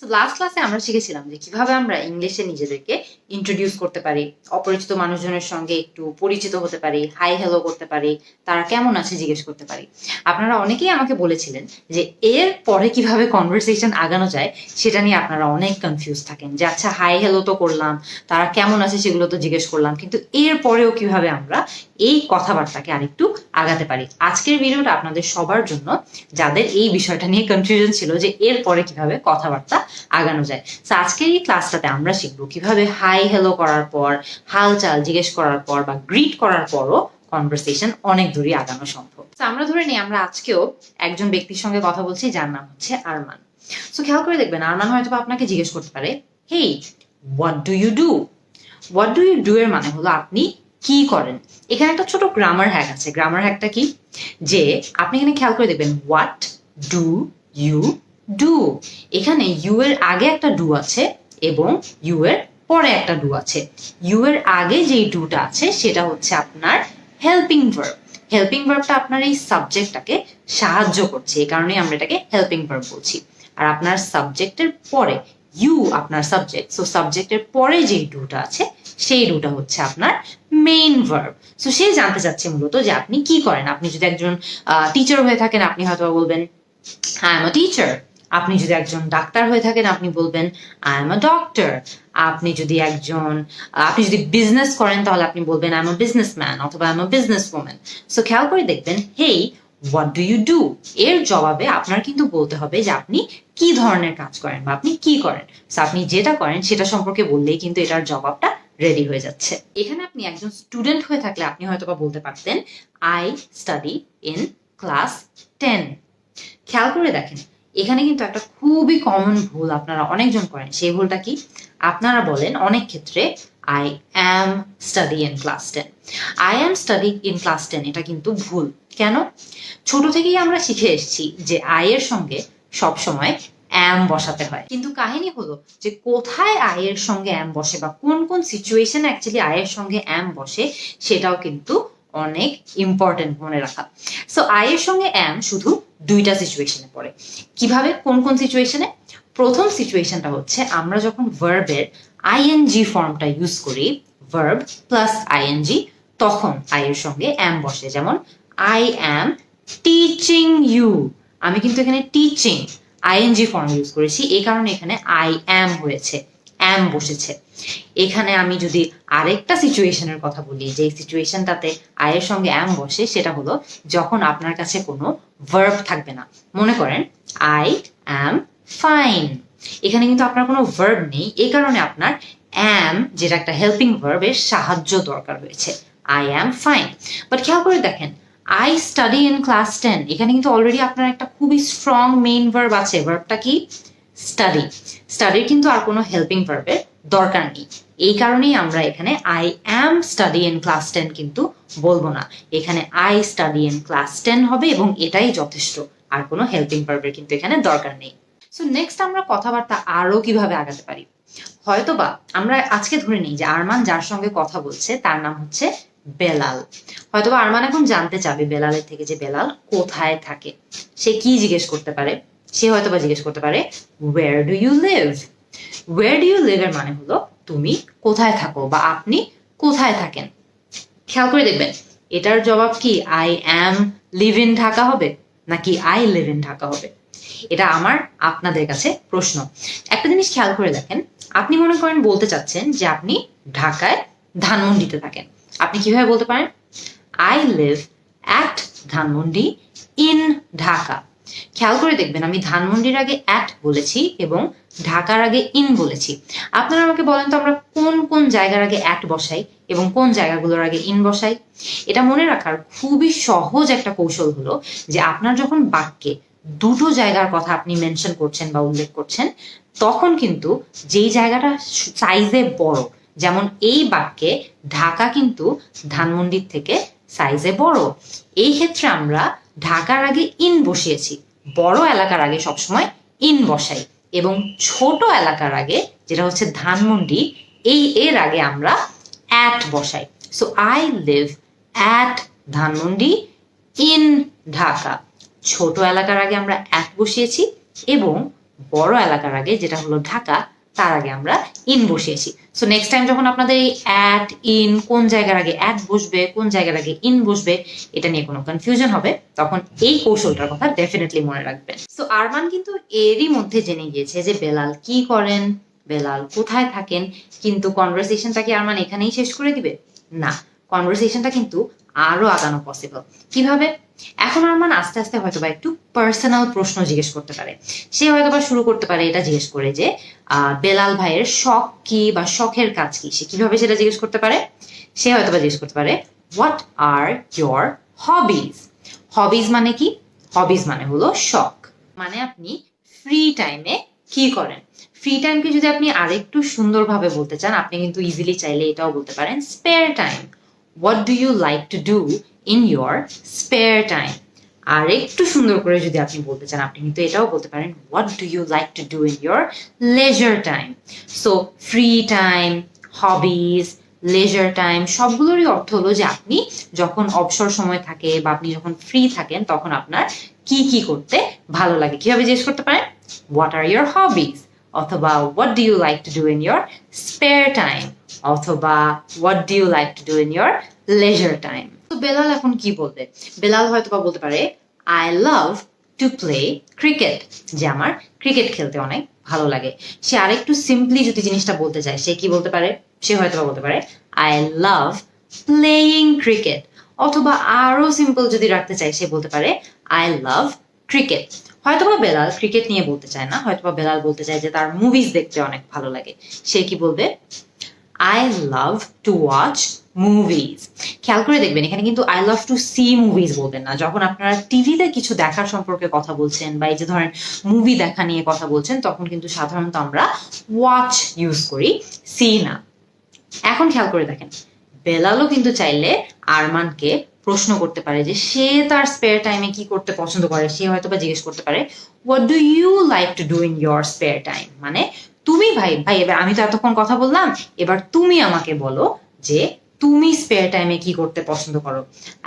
Last ক্লাসে আমরা শিখেছিলাম যে কিভাবে আমরা ইংলিশে নিজেদেরকে ইন্ট্রোডিউস করতে পারি, অপরিচিত মানুষজনের সঙ্গে একটু পরিচিত হতে পারি, হাই হ্যালো করতে পারি, তারা কেমন আছে জিজ্ঞেস করতে পারি। আপনারা অনেকেই আমাকে বলেছিলেন যে এর পরে কিভাবে কনভারসেশন আগানো যায় সেটা নিয়ে আপনারা অনেক কনফিউজ থাকেন, যে আচ্ছা হাই হ্যালো তো করলাম, তারা কেমন আছে সেগুলো তো জিজ্ঞেস করলাম, কিন্তু এর পরেও কিভাবে আমরা এই কথাবার্তাকে আরেকটু আগাতে পারি। আজকের ভিডিওটা আপনাদের সবার জন্য, যাদের এই বিষয়টা নিয়ে কনফিউশন ছিল যে এর পরে কিভাবে কথাবার্তা আগানো যায়। তো আজকের এই ক্লাসটাতে আমরা শিখবো কিভাবে হাই হ্যালো করার পর, হালচাল জিজ্ঞেস করার পর বা গ্রিট করার পরও কনভারসেশন অনেক দূরই আগানো সম্ভব। তো আমরা ধরে নিই আমরা আজকেও একজন ব্যক্তির সঙ্গে কথা বলছি যার নাম হচ্ছে আরমান। সো খেয়াল করে দেখবেন, আরমান হয়তো আপনাকে জিজ্ঞেস করতে পারে, hey what do you do. What do you do এর মানে হলো আপনি কি করেন। এখানে একটা ছোট গ্রামার হ্যাক আছে। গ্রামার হ্যাকটা কি, যে আপনি এখানে খেয়াল করে দেখবেন হোয়াট ডু ইউ ডু, এখানে ইউ এর আগে একটা ডু আছে এবং ইউ এর পরে একটা ডু আছে। ইউ এর আগে যেই ডুটা আছে সেটা হচ্ছে আপনার হেল্পিং ভার্ব। হেল্পিং ভার্বটা আপনার এই সাবজেক্টটাকে সাহায্য করছে, এই কারণে আমরা এটাকে হেল্পিং ভার্ব বলছি। আর আপনার সাবজেক্টের পরে ইউ আপনার সাবজেক্ট, সো সাবজেক্টের পরে যেই ডুটা আছে সেই ডুটা হচ্ছে আপনার মেইন ভার্ব। সো সে জানতে চাচ্ছে মূলত যে আপনি কি করেন। আপনি যদি একজন টিচার হয়ে থাকেন আপনি হয়তো বলবেন আই এম আ টিচার। আপনি যদি একজন ডাক্তার হয়ে থাকেন আপনি বলবেন আই এম আ ডক্টর। আপনি যদি বিজনেস করেন তাহলে আপনি বলবেন আই এম আ বিজনেসম্যান অথবা I am a business woman. So খেয়াল করে দেখবেন, hey what do you do এর জবাবে আপনার কিন্তু বলতে হবে যে আপনি কি ধরনের কাজ করেন বা আপনি কি করেন। সো আপনি যেটা করেন সেটা সম্পর্কে বললেই কিন্তু এটার জবাবটা রেডি হয়ে যাচ্ছে। এখানে আপনি একজন স্টুডেন্ট হয়ে থাকলে আপনি হয়তো বা বলতে পারতেন আই স্টাডি ইন ক্লাস 10। খেয়াল করে দেখেন, এখানে কিন্তু একটা খুবই কমন ভুল আপনারা অনেকজন করেন। সেই ভুলটা কি, আপনারা বলেন অনেক ক্ষেত্রে I am study in class 10। I am study in class 10 এটা কিন্তু ভুল। কেন? ছোট থেকেই আমরা শিখে এসেছি যে আই এর সঙ্গে সবসময় অ্যাম বসাতে হয়, কিন্তু কাহিনী হলো যে কোথায় আই এর সঙ্গে অ্যাম বসে বা কোন কোন সিচুয়েশন অ্যাকচুয়ালি আই এর সঙ্গে অ্যাম বসে সেটাও কিন্তু অনেক ইম্পর্টেন্ট মনে রাখা। সো আই এর সঙ্গে অ্যাম শুধু দুইটা সিচুয়েশনে পড়ে। কিভাবে, কোন কোন সিচুয়েশনে? প্রথম সিচুয়েশনটা হচ্ছে আমরা যখন ভার্বের আইএনজি ফর্মটা ইউজ করি, ভার্ব প্লাস আইএনজি, তখন আই এর সঙ্গে অ্যাম বসে। যেমন আই অ্যাম টিচিং ইউ, আমি কিন্তু এখানে টিচিং আইএনজি ফর্ম ইউজ করেছি, এই কারণে এখানে আই অ্যাম হয়েছে, অ্যাম বসেছে। এখানে আমি যদি আরেকটা সিচুয়েশনের কথা বলি, যে সিচুয়েশনটাতে আই এর সঙ্গে অ্যাম বসে, সেটা হলো যখন আপনার কাছে কোনো ভার্ব থাকবে না। মনে করেন আই অ্যাম ফাইন, এখানে কিন্তু আপনার কোনো ভার্ব নেই, এই কারণে আপনার অ্যাম, যেটা একটা হেল্পিং ভার্ব, এর সাহায্য দরকার হয়েছে, আই অ্যাম ফাইন। বাট খেয়াল করে দেখেন, আই স্টাডি ইন ক্লাস 10, এখানে কিন্তু অলরেডি আপনার একটা খুবই স্ট্রং মেইন ভার্ব আছে। ভার্বটা কি? স্টাডি। স্টাডির কিন্তু আর কোনো হেল্পিং ভার্বের দরকার নেই, এই কারণেই আমরা এখানে I am study in class 10 কিন্তু বলবো না। এখানে আই স্টাডি ইন ক্লাস 10 হবে এবং এটাই যথেষ্ট, আর কোনো হেল্পিং ভার্বের কিন্তু এখানে দরকার নেই। সো নেক্সট আমরা কথাবার্তা আরো কিভাবে আগাতে পারি। হয়তোবা আমরা আজকে ধরে নিই যে আরমান যার সঙ্গে কথা বলছে তার নাম হচ্ছে বেলাল। হয়তোবা আরমান এখন জানতে চাবে বেলালের থেকে যে বেলাল কোথায় থাকে। সে কি জিজ্ঞেস করতে পারে? সে হয়তোবা জিজ্ঞেস করতে পারে where do you live. Where do you live এর মানে হলো তুমি কোথায় থাকো বা আপনি কোথায় থাকেন। খেয়াল করে দেখবেন, এটার জবাব কি I am live in Dhaka হবে নাকি আই লিভ ইন ঢাকা হবে? এটা আমার আপনাদের কাছে প্রশ্ন। একটা জিনিস খেয়াল করে দেখেন, আপনি মনে করেন বলতে চাচ্ছেন যে আপনি ঢাকায় ধানমন্ডিতে থাকেন। আপনি কিভাবে বলতে পারেন? I live at Dhanmondi in Dhaka. খেয়াল করে দেখবেন, আমি ধানমন্ডির আগে অ্যাট বলেছি এবং ঢাকার আগে ইন বলেছি। আপনারা আমাকে বলেন তো আমরা কোন কোন জায়গার আগে অ্যাট বসাই এবং কোন জায়গাগুলোর আগে ইন বসাই? এটা মনে রাখার খুবই সহজ একটা কৌশল হলো যে আপনার যখন বাক্যে দুটো জায়গার কথা আপনি মেনশন করছেন বা উল্লেখ করছেন, তখন কিন্তু যেই জায়গাটা সাইজে বড়, যেমন এই বাক্যে ঢাকা কিন্তু ধানমন্ডির থেকে সাইজে বড়, এই ক্ষেত্রে আমরা ঢাকার আগে ইন বসিয়েছি। বড় এলাকার আগে সবসময় ইন বসাই এবং ছোট এলাকার আগে, যেটা হচ্ছে ধানমন্ডি, এর আগে আমরা অ্যাট বসাই। So I live at Dhanmondi in Dhaka. ছোট এলাকার আগে আমরা অ্যাট বসিয়েছি এবং বড় এলাকার আগে, যেটা হলো ঢাকা, তার আগে আমরা ইন বসিয়েছি। সো নেক্সট টাইম যখন আপনাদের এই অ্যাট ইন কোন জায়গার আগে অ্যাট বসবে, কোন জায়গার আগে ইন বসবে, এটা নিয়ে কোনো কনফিউশন হবে, তখন এই কৌশলটার কথা ডেফিনেটলি মনে রাখবেন। সো আরমান কিন্তু এরই মধ্যে জেনে গিয়েছে যে বেলাল কি করেন, বেলাল কোথায় থাকেন, কিন্তু কনভারসেশনটা কি আরমান এখানেই শেষ করে দিবে? না, কনভারসেশনটা কিন্তু আরো আগানো পসিবল। কিভাবে? এখন আরমান আস্তে আস্তে হয়তোবা একটু পার্সোনাল প্রশ্ন জিজ্ঞেস করতে পারে। সে হয়তোবা শুরু করতে পারে এটা জিজ্ঞেস করে যে বেলাল ভাইয়ের শখ কি বা শখের কাজ কি। সে কিভাবে সেটা জিজ্ঞেস করতে পারে? সে হয়তোবা জিজ্ঞেস করতে পারে what are your hobbies. Hobbies মানে কি? হবিজ মানে হলো শখ, মানে আপনি ফ্রি টাইমে কি করেন। ফ্রি টাইমকে যদি আপনি আরেকটু সুন্দরভাবে বলতে চান, আপনি কিন্তু ইজিলি চাইলে এটাও বলতে পারেন spare time. What do you like to do in your spare time. আর একটু সুন্দর করে যদি আপনি বলতে চান, আপনি কিন্তু এটাও বলতে পারেন what do you like to do in your leisure time. So free time, hobbies, leisure time সবগুলোরই অর্থ হলো যে আপনি যখন অবসর সময় থাকে বা আপনি যখন ফ্রি থাকেন তখন আপনার কি কি করতে ভালো লাগে। কিভাবে জিজ্ঞেস করতে পারেন? হোয়াট আর ইয়োর হবিজ, অথবা what do you like to do in your spare time, অথবা what do you like to do in your leisure time. তো বেলাল এখন কি বলবে? বেলাল হয়তো বা বলতে পারে I love to play cricket, যে আমার ক্রিকেট খেলতে অনেক ভালো লাগে। সে আরেকটু সিম্পলি যদি জিনিসটা বলতে চায়, সে কি বলতে পারে? সে হয়তো বা বলতে পারে আই লাভ প্লেয়িং ক্রিকেট, অথবা আরো সিম্পল যদি রাখতে চায় সে বলতে পারে আই লাভ ক্রিকেট। হয়তোবা বেলাল ক্রিকেট নিয়ে বলতে চায় না, হয়তোবা বেলাল বলতে চায় যে তার মুভিজ দেখতে অনেক ভালো লাগে। সে কি বলবে? I love to watch movies. খেয়াল করে দেখবেন এখানে কিন্তু I love to see movies বলবেন না। যখন আপনারা টিভিতে কিছু দেখার সম্পর্কে কথা বলছেন বা এই যে ধরেন মুভি দেখা নিয়ে কথা বলছেন, তখন কিন্তু সাধারণত আমরা ওয়াচ ইউজ করি, সি না। এখন খেয়াল করে দেখেন, বেলালও কিন্তু চাইলে আরমানকে প্রশ্ন করতে পারে যে সে তার স্পেয়ার টাইমে কি করতে পছন্দ করে। সে হয়তো বা জিজ্ঞেস করতে পারে what do you like to do in your spare time, মানে তুমি ভাই এবার আমি তো এতক্ষণ কথা বললাম, এবার তুমি আমাকে বলো যে তুমি স্পেয়ার টাইমে কি করতে পছন্দ করো।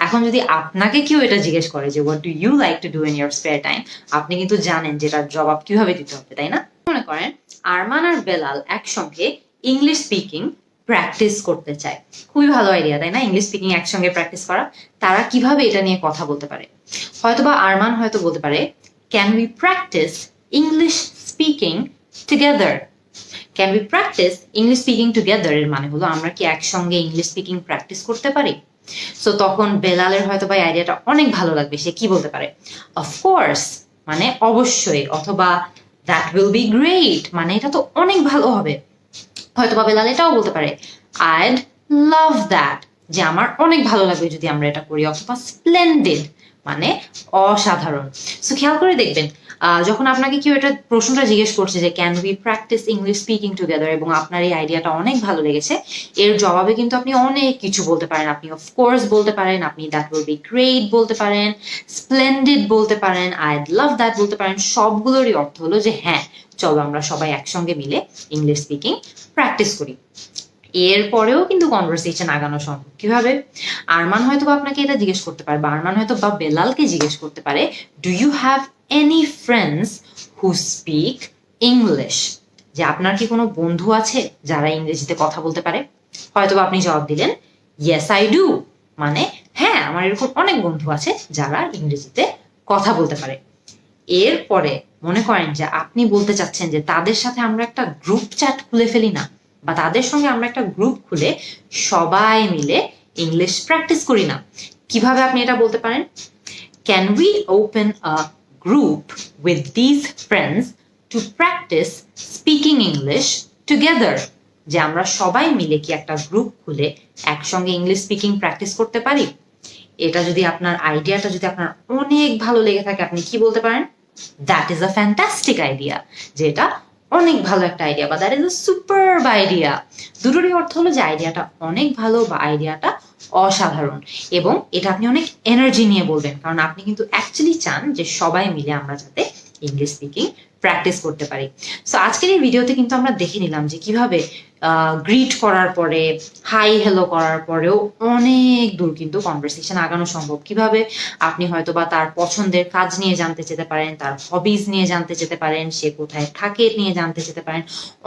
এখন যদি আপনাকে কেউ এটা জিজ্ঞেস করে যে what do you like to do in your spare time, আপনি কিন্তু জানেন যে এটার জবাব কিভাবে দিতে হবে, তাই না? মনে করেন আরমান আর বেলাল একসঙ্গে ইংলিশ স্পিকিং প্র্যাকটিস করতে চায়। খুবই ভালো আইডিয়া, তাই না? ইংলিশ স্পিকিং একসঙ্গে প্র্যাকটিস করা। তারা কিভাবে এটা নিয়ে কথা বলতে পারে? হয়তোবা আরমান হয়তো বলতে পারে can we practice English speaking together. Can we practice English speaking together এর মানে হলো আমরা কি একসঙ্গে ইংলিশ স্পিকিং প্র্যাকটিস করতে পারি? সো তখন বেলালের হয়তো বা আইডিয়াটা অনেক ভালো লাগবে। সে কি বলতে পারে? অফকোর্স, মানে অবশ্যই, অথবা দ্যাট উইল বি গ্রেট, মানে এটা তো অনেক ভালো হবে। হয়তোবা বেলাল এটাও বলতে পারে আইড লাভ দ্যাট, যে আমার অনেক ভালো লাগবে যদি আমরা এটা করি, অথবা স্প্লেন্ডেড, মানে অসাধারণ। সো খেয়াল করে দেখবেন যখন আপনাকে কেউ এটা প্রশ্নটা জিজ্ঞেস করছে যে can we practice English speaking together, এবং আপনার এই আইডিয়াটা অনেক ভালো লেগেছে, এর জবাবে কিন্তু আপনি অনেক কিছু বলতে পারেন। আপনি অফকোর্স বলতে পারেন, আপনি দ্যাট উইল বি গ্রেট বলতে পারেন, স্প্লেন্ডেড বলতে পারেন, আইড লাভ দ্যাট বলতে পারেন। সবগুলোরই অর্থ হলো যে হ্যাঁ, চলো আমরা সবাই একসঙ্গে মিলে ইংলিশ স্পিকিং প্র্যাকটিস করি। এরপরেও কিন্তু কনভারসেশন আগানো সম্ভব। কিভাবে? আরমান হয়তো বা আপনাকে এটা জিজ্ঞেস করতে পারে, বা আরমান হয়তো বা বেলালকে জিজ্ঞেস করতে পারে do you have any friends who speak English, যে আপনার কি কোনো বন্ধু আছে যারা ইংরেজিতে কথা বলতে পারে? হয়তো বা আপনি জবাব দিলেন ইয়েস আই ডু, মানে হ্যাঁ আমার এরকম অনেক বন্ধু আছে যারা ইংরেজিতে কথা বলতে পারে। এরপরে মনে করেন যে আপনি বলতে চাচ্ছেন যে তাদের সাথে আমরা একটা গ্রুপ চ্যাট খুলে ফেলি না, বা তাদের সঙ্গে আমরা একটা গ্রুপ খুলে সবাই মিলে ইংলিশ প্র্যাকটিস করি না। কিভাবে আপনি এটা বলতে পারেন? Can we open a group with these friends to practice speaking English together, যে আমরা সবাই মিলে কি একটা গ্রুপ খুলে একসঙ্গে ইংলিশ স্পিকিং প্র্যাকটিস করতে পারি? এটা যদি আপনার আইডিয়াটা যদি আপনার অনেক ভালো লেগে থাকে, আপনি কি বলতে পারেন? That is a fantastic idea, যে এটা অনেক ভালো একটা আইডিয়া, বা দ্যাট ইজ আ সুপারব আইডিয়া। দুটোরই অর্থ হলো যে আইডিয়াটা অনেক ভালো বা আইডিয়াটা অসাধারণ, এবং এটা আপনি অনেক এনার্জি নিয়ে বলবেন, কারণ আপনি কিন্তু অ্যাকচুয়ালি চান যে সবাই মিলে আমরা যাতে ইংলিশ স্পিকিং প্র্যাকটিস করতে পারি। সো আজকের এই ভিডিওতে কিন্তু আমরা দেখে নিলাম যে কিভাবে গ্রিট করার পরে, হাই হ্যালো করার পরেও অনেক দূর কিন্তু কনভারসেশন আগানো সম্ভব। কিভাবে আপনি হয়তো বা তার পছন্দের কাজ নিয়ে জানতে যেতে পারেন, তার হবিজ নিয়ে জানতে যেতে পারেন, সে কোথায় থাকে নিয়ে জানতে যেতে পারেন,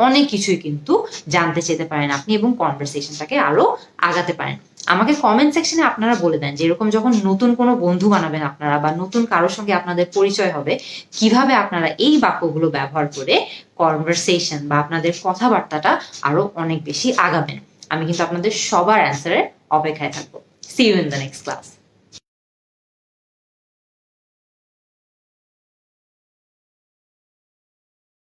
অনেক কিছুই কিন্তু জানতে যেতে পারেন আপনি, এবং কনভারসেশনটাকে আরো আগাতে পারেন। আমাকে কমেন্ট সেকশনে আপনারা বলে দেন যে এরকম যখন নতুন কোনো বন্ধু বানাবেন আপনারা, বা নতুন কারোর সঙ্গে আপনাদের পরিচয় হবে, কিভাবে আপনারা এই বাক্যগুলো ব্যবহার করে কনভারসেশন বা আপনাদের কথাবার্তাটা আরো অনেক বেশি আগাবেন। আমি কিন্তু আপনাদের সবার অ্যান্সারের অপেক্ষায় থাকবো। See you in the next class.